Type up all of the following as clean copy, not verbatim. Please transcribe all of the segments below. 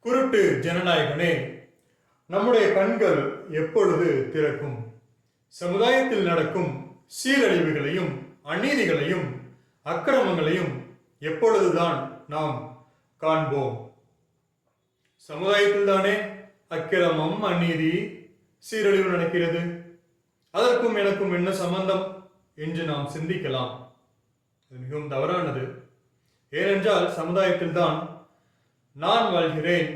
குருட்டு ஜனநாயகனே, நம்முடைய கண்கள் எப்பொழுது திறக்கும்? சமுதாயத்தில் நடக்கும் சீரழிவுகளையும் அநீதிகளையும் அக்கிரமங்களையும் எப்பொழுதுதான் நாம் காண்போம்? சமுதாயத்தில் தானே அக்கிரமம், அநீதி, சீரழிவு நடக்கிறது. அதற்கும் எனக்கும் என்ன சம்பந்தம் என்று நாம் சிந்திக்கலாம். அது மிகவும் தவறானது. ஏனென்றால் சமுதாயத்தில் தான் நான் வாழ்கிறேன்,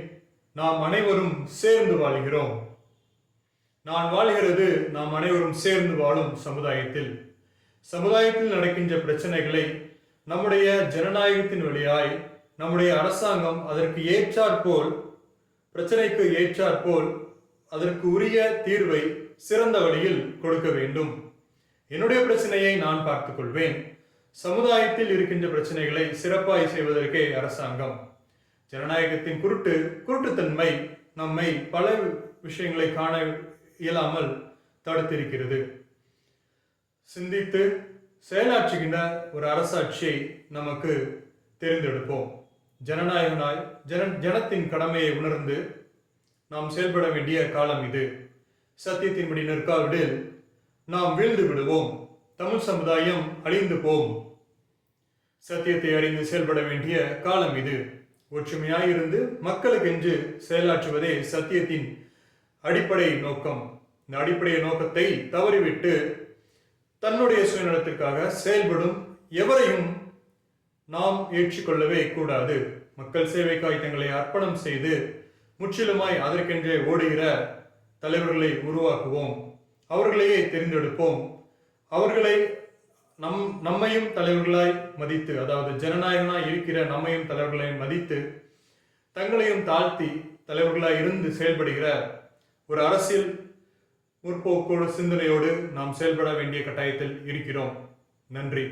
நாம் அனைவரும் சேர்ந்து வாழ்கிறோம். நான் வாழ்கிறது நாம் அனைவரும் சேர்ந்து வாழும் சமுதாயத்தில். சமுதாயத்தில் நடக்கின்ற பிரச்சனைகளை நம்முடைய ஜனநாயகத்தின் வழியாய் நம்முடைய அரசாங்கம் அதற்கு ஏற்றாற்போல், பிரச்சனைக்கு ஏற்றாற்போல் அதற்கு உரிய தீர்வை சிறந்த வழியில் கொடுக்க வேண்டும். என்னுடைய பிரச்சனையை நான் பார்த்துக் கொள்வேன். சமுதாயத்தில் இருக்கின்ற பிரச்சனைகளை சிறப்பாய் செய்வதற்கே அரசாங்கம். ஜனநாயகத்தின் குருட்டுத்தன்மை நம்மை பல விஷயங்களை காண இயலாமல் தடுத்திருக்கிறது. சிந்தித்து செயலாற்றுகின்ற ஒரு அரசாட்சியை நமக்கு தேர்ந்தெடுப்போம். ஜனநாயகனாய் ஜனத்தின் கடமையை உணர்ந்து நாம் செயல்பட வேண்டிய காலம் இது. சத்தியத்தின்படி நிற்காவிடில் நாம் வீழ்ந்து விடுவோம். தமிழ் சமுதாயம் அழிந்து போம். சத்தியத்தை அறிந்து செயல்பட வேண்டிய காலம் இது. ஒற்றுமையாயிருந்து மக்களுக்கென்று செயலாற்றுவதே சத்தியத்தின் அடிப்படை நோக்கம். இந்த அடிப்படை நோக்கத்தை தவறிவிட்டு தன்னுடைய சுயநலத்திற்காக செயல்படும் எவரையும் நாம் ஏற்றுக்கொள்ளவே கூடாது. மக்கள் சேவைக்காய் தங்களை அர்ப்பணம் செய்து முற்றிலுமாய் அதற்கென்றே ஓடுகிற தலைவர்களை உருவாக்குவோம். அவர்களையே தெரிந்தெடுப்போம். அவர்களை நம்மையும் தலைவர்களாய் மதித்து, அதாவது ஜனநாயகனாய் இருக்கிற நம்மையும் தலைவர்களாய் மதித்து, தங்களையும் தாழ்த்தி தலைவர்களாய் இருந்து செயல்படுகிற ஒரு அரசியல் முற்போக்கோடு சிந்தனையோடு நாம் செயல்பட வேண்டிய கட்டாயத்தில் இருக்கிறோம். நன்றி.